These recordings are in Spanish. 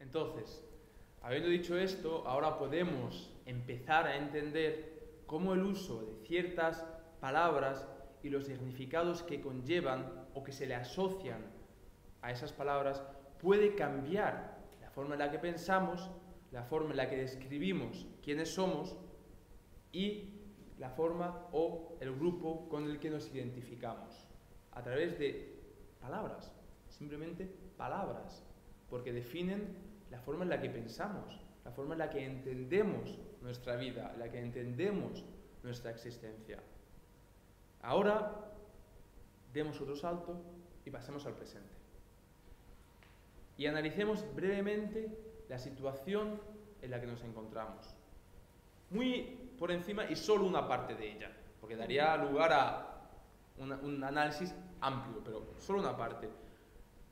Entonces, habiendo dicho esto, ahora podemos empezar a entender cómo el uso de ciertas palabras y los significados que conllevan o que se le asocian a esas palabras puede cambiar la forma en la que pensamos, la forma en la que describimos quiénes somos y la forma o el grupo con el que nos identificamos, a través de palabras, simplemente palabras, porque definen la forma en la que pensamos, la forma en la que entendemos nuestra vida, en la que entendemos nuestra existencia. Ahora, demos otro salto y pasemos al presente. Y analicemos brevemente la situación en la que nos encontramos. Muy por encima y solo una parte de ella, porque daría lugar a un análisis amplio, pero solo una parte.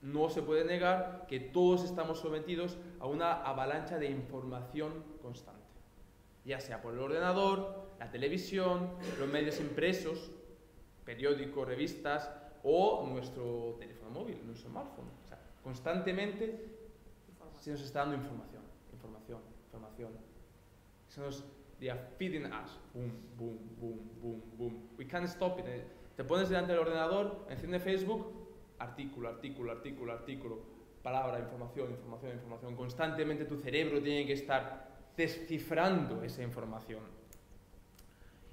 No se puede negar que todos estamos sometidos a una avalancha de información constante, ya sea por el ordenador, la televisión, los medios impresos, periódicos, revistas o nuestro teléfono móvil, nuestro smartphone. O sea, constantemente se nos está dando información. Se nos they are feeding us. Boom, boom, boom, boom, boom. We can't stop it. Te pones delante del ordenador, enciende Facebook, artículo, palabra, información. Constantemente tu cerebro tiene que estar descifrando esa información.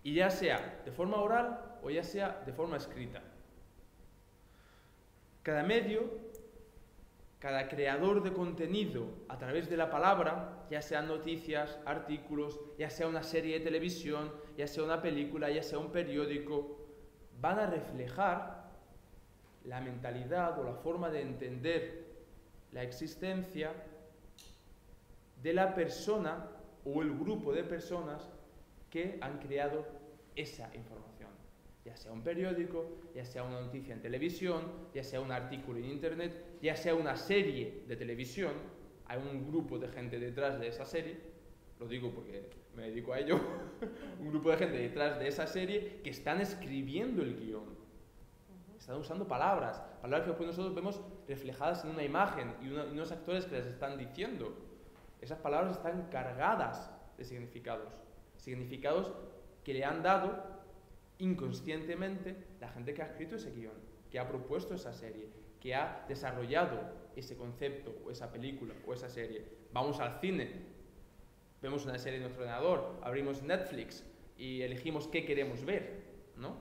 Y ya sea de forma oral o ya sea de forma escrita. Cada medio, cada creador de contenido a través de la palabra, ya sean noticias, artículos, ya sea una serie de televisión, ya sea una película, ya sea un periódico, van a reflejar la mentalidad o la forma de entender la existencia de la persona o el grupo de personas que han creado esa información, ya sea un periódico, ya sea una noticia en televisión, ya sea un artículo en internet, ya sea una serie de televisión. Hay un grupo de gente detrás de esa serie, lo digo porque me dedico a ello, un grupo de gente detrás de esa serie que están escribiendo el guión. Están usando palabras que después nosotros vemos reflejadas en una imagen y unos actores que las están diciendo. Esas palabras están cargadas de significados que le han dado inconscientemente la gente que ha escrito ese guión, que ha propuesto esa serie, que ha desarrollado ese concepto o esa película o esa serie. Vamos al cine, vemos una serie en nuestro ordenador, abrimos Netflix y elegimos qué queremos ver, ¿no?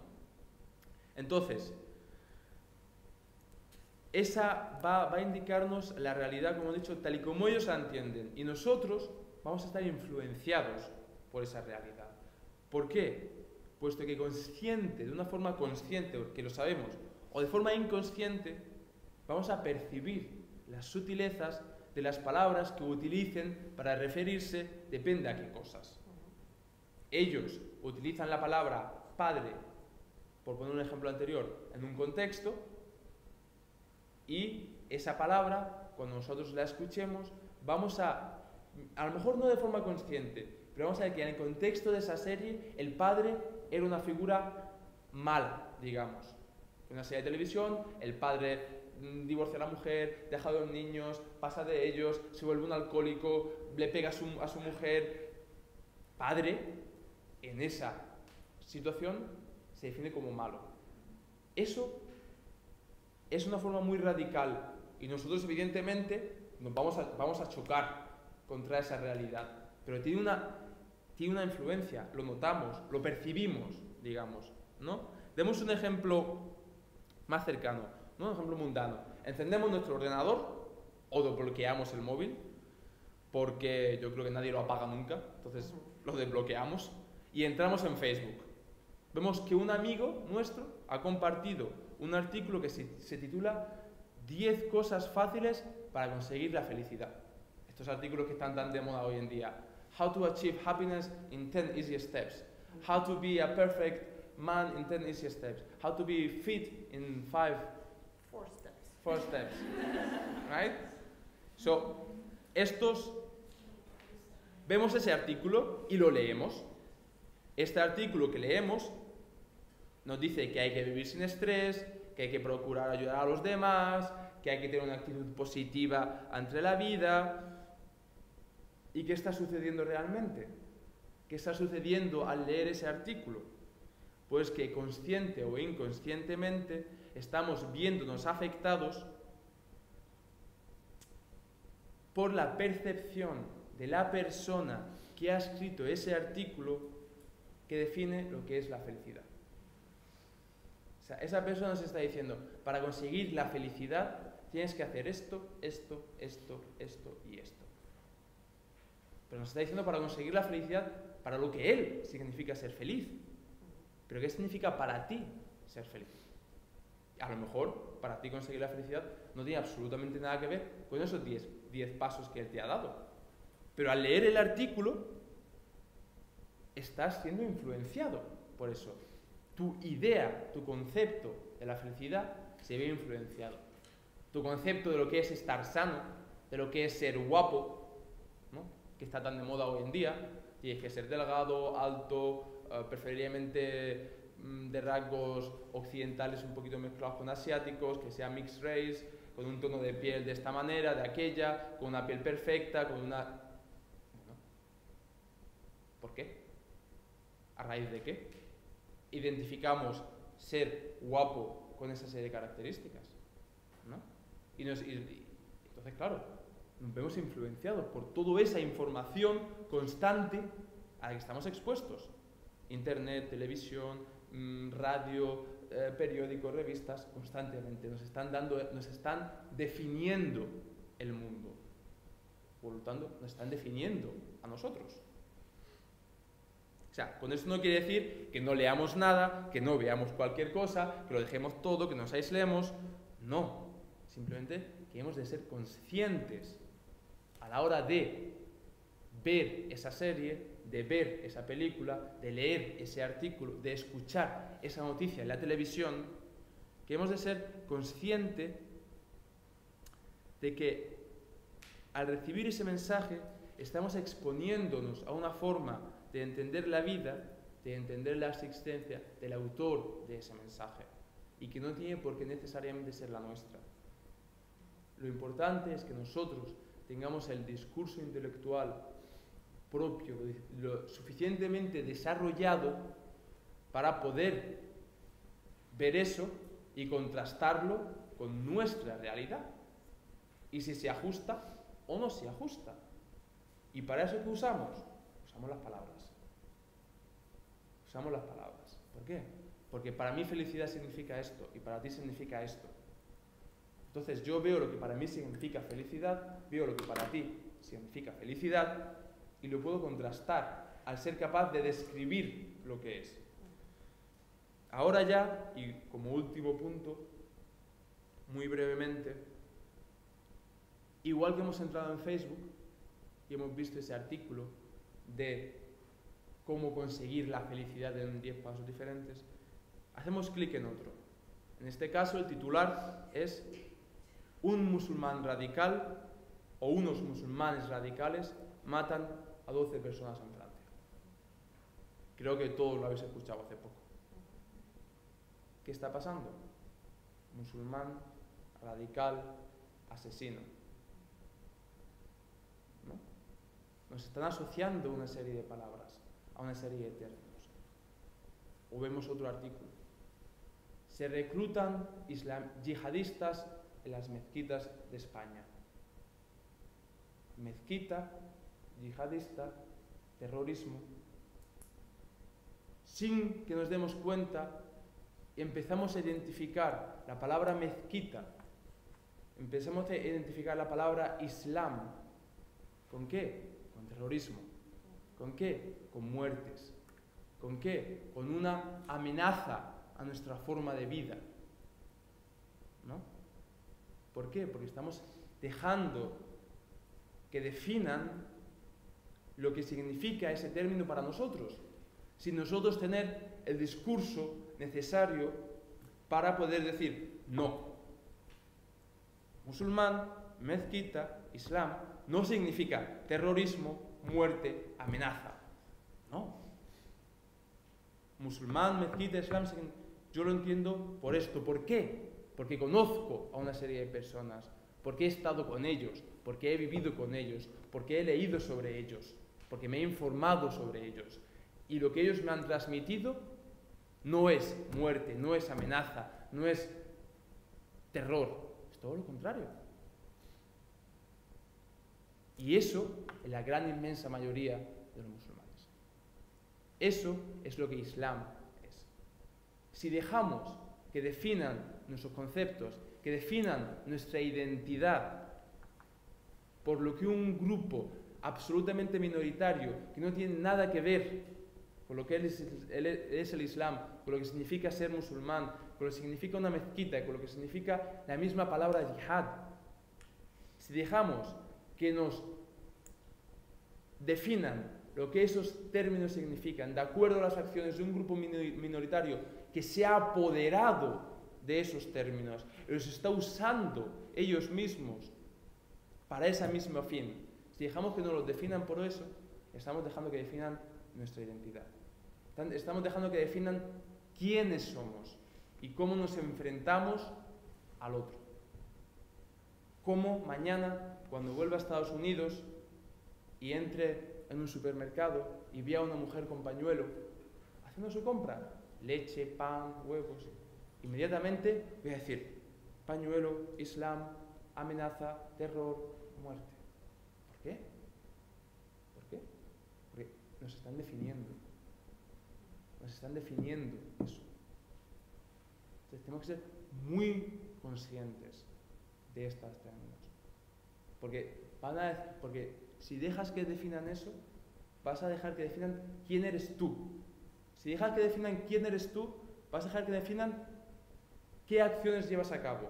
Entonces, esa va a indicarnos la realidad, como he dicho, tal y como ellos la entienden. Y nosotros vamos a estar influenciados por esa realidad. ¿Por qué? Puesto que de una forma consciente, que lo sabemos, o de forma inconsciente, vamos a percibir las sutilezas de las palabras que utilicen para referirse, depende a qué cosas. Ellos utilizan la palabra padre, por poner un ejemplo anterior, en un contexto, y esa palabra, cuando nosotros la escuchemos, vamos a lo mejor no de forma consciente, pero vamos a ver que en el contexto de esa serie, el padre era una figura mala, digamos. En una serie de televisión, el padre divorcia a la mujer, deja a los niños, pasa de ellos, se vuelve un alcohólico, le pega a su mujer. Padre, en esa situación, se define como malo. Eso es una forma muy radical y nosotros evidentemente nos vamos a chocar contra esa realidad, pero tiene una influencia, lo notamos, lo percibimos, digamos, ¿no? Demos un ejemplo más cercano, ¿no? Un ejemplo mundano. Encendemos nuestro ordenador o desbloqueamos el móvil, porque yo creo que nadie lo apaga nunca, entonces lo desbloqueamos y entramos en Facebook. Vemos que un amigo nuestro ha compartido un artículo que se titula 10 cosas fáciles para conseguir la felicidad. Estos artículos que están tan de moda hoy en día. How to achieve happiness in 10 easy steps. How to be a perfect man in 10 easy steps. How to be fit in 4 steps. Right? So, vemos ese artículo y lo leemos. Este artículo que leemos nos dice que hay que vivir sin estrés, que hay que procurar ayudar a los demás, que hay que tener una actitud positiva ante la vida. ¿Y qué está sucediendo realmente? ¿Qué está sucediendo al leer ese artículo? Pues que consciente o inconscientemente estamos viéndonos afectados por la percepción de la persona que ha escrito ese artículo que define lo que es la felicidad. O sea, esa persona nos está diciendo, para conseguir la felicidad tienes que hacer esto, esto, esto, esto y esto. Pero nos está diciendo para conseguir la felicidad, para lo que él significa ser feliz. Pero ¿qué significa para ti ser feliz? A lo mejor, para ti conseguir la felicidad no tiene absolutamente nada que ver con esos 10 pasos que él te ha dado. Pero al leer el artículo, estás siendo influenciado por eso. Tu idea, tu concepto de la felicidad se ve influenciado. Tu concepto de lo que es estar sano, de lo que es ser guapo, ¿no?, que está tan de moda hoy en día. Tienes que ser delgado, alto, preferiblemente de rasgos occidentales un poquito mezclados con asiáticos, que sea mixed race, con un tono de piel de esta manera, de aquella, con una piel perfecta, con una... Bueno, ¿por qué? ¿A raíz de qué? Identificamos ser guapo con esa serie de características, ¿no? Y entonces, claro, nos vemos influenciados por toda esa información constante a la que estamos expuestos. Internet, televisión, radio, periódicos, revistas, constantemente. Nos están definiendo el mundo. Por lo tanto, nos están definiendo a nosotros. O sea, con esto no quiere decir que no leamos nada, que no veamos cualquier cosa, que lo dejemos todo, que nos aislemos. No. Simplemente que hemos de ser conscientes a la hora de ver esa serie, de ver esa película, de leer ese artículo, de escuchar esa noticia en la televisión, que hemos de ser conscientes de que al recibir ese mensaje estamos exponiéndonos a una forma de entender la vida, de entender la existencia del autor de ese mensaje, y que no tiene por qué necesariamente ser la nuestra. Lo importante es que nosotros tengamos el discurso intelectual propio, lo suficientemente desarrollado para poder ver eso y contrastarlo con nuestra realidad. Y si se ajusta o no se ajusta. ¿Y para eso qué usamos? Usamos las palabras. Usamos las palabras. ¿Por qué? Porque para mí felicidad significa esto y para ti significa esto. Entonces yo veo lo que para mí significa felicidad, veo lo que para ti significa felicidad y lo puedo contrastar al ser capaz de describir lo que es. Ahora ya, y como último punto, muy brevemente, igual que hemos entrado en Facebook y hemos visto ese artículo de cómo conseguir la felicidad en 10 pasos diferentes, hacemos clic en otro. En este caso el titular es un musulmán radical o unos musulmanes radicales matan a 12 personas en Francia. Creo que todos lo habéis escuchado hace poco. ¿Qué está pasando? Musulmán, radical, asesino. ¿No? Nos están asociando una serie de palabras a una serie de términos. O vemos otro artículo. Se reclutan yihadistas en las mezquitas de España. Mezquita, yihadista, terrorismo. Sin que nos demos cuenta, empezamos a identificar la palabra mezquita, empezamos a identificar la palabra islam. ¿Con qué? Con terrorismo. ¿Con qué? Con muertes. ¿Con qué? Con una amenaza a nuestra forma de vida. ¿No? ¿Por qué? Porque estamos dejando que definan lo que significa ese término para nosotros, sin nosotros tener el discurso necesario para poder decir no. Musulmán, mezquita, islam, no significa terrorismo, muerte, amenaza. No. Musulmán, mezquita, islam, yo lo entiendo por esto. ¿Por qué? Porque conozco a una serie de personas, porque he estado con ellos, porque he vivido con ellos, porque he leído sobre ellos, porque me he informado sobre ellos. Y lo que ellos me han transmitido no es muerte, no es amenaza, no es terror, es todo lo contrario. Y eso es la gran inmensa mayoría de los musulmanes. Eso es lo que Islam es. Si dejamos que definan nuestros conceptos, que definan nuestra identidad por lo que un grupo absolutamente minoritario, que no tiene nada que ver con lo que es el Islam, con lo que significa ser musulmán, con lo que significa una mezquita, con lo que significa la misma palabra yihad, si dejamos que nos definan lo que esos términos significan, de acuerdo a las acciones de un grupo minoritario que se ha apoderado de esos términos y los está usando ellos mismos para ese mismo fin, si dejamos que nos los definan por eso, estamos dejando que definan nuestra identidad. Estamos dejando que definan quiénes somos y cómo nos enfrentamos al otro. Cómo mañana, cuando vuelva a Estados Unidos y entre en un supermercado y vea a una mujer con pañuelo haciendo su compra, leche, pan, huevos, inmediatamente voy a decir pañuelo, Islam, amenaza, terror, muerte. ¿Por qué? ¿Por qué? Porque nos están definiendo. Nos están definiendo eso. Entonces tenemos que ser muy conscientes de estas términos. Porque si dejas que definan eso, vas a dejar que definan quién eres tú. Si dejas que definan quién eres tú, vas a dejar que definan qué acciones llevas a cabo.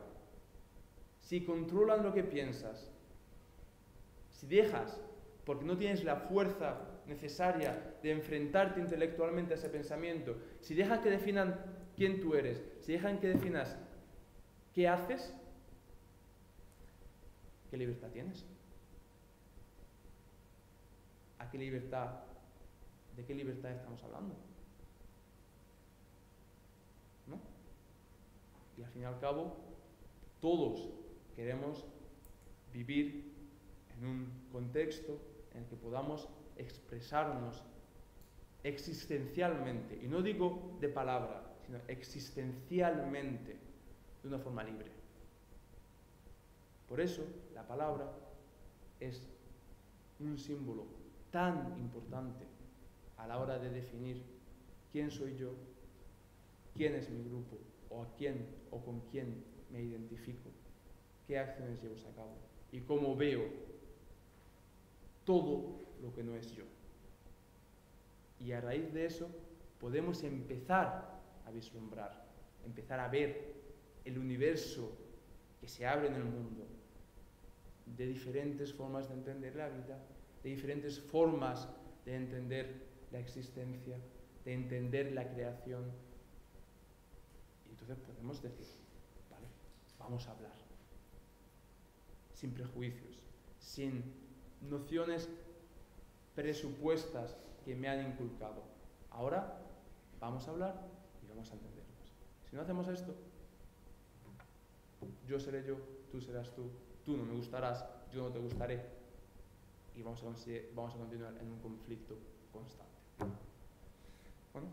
Si controlan lo que piensas, si dejas, porque no tienes la fuerza necesaria de enfrentarte intelectualmente a ese pensamiento, si dejas que definan quién tú eres, si dejan que definas qué haces, ¿qué libertad tienes? ¿A qué libertad? ¿De qué libertad estamos hablando? ¿No? Y al fin y al cabo, todos queremos vivir en un contexto en el que podamos expresarnos existencialmente, y no digo de palabra, sino existencialmente, de una forma libre. Por eso, la palabra es un símbolo tan importante a la hora de definir quién soy yo, quién es mi grupo, o a quién o con quién me identifico, qué acciones llevo a cabo y cómo veo todo lo que no es yo. Y a raíz de eso podemos empezar a vislumbrar, empezar a ver el universo que se abre en el mundo, de diferentes formas de entender la vida, de diferentes formas de entender la existencia, de entender la creación. Y entonces podemos decir, vale, vamos a hablar, sin prejuicios, sin nociones presupuestas que me han inculcado. Ahora vamos a hablar y vamos a entendernos. Si no hacemos esto, yo seré yo, tú serás tú no me gustarás, yo no te gustaré, y vamos a continuar en un conflicto constante. Bueno.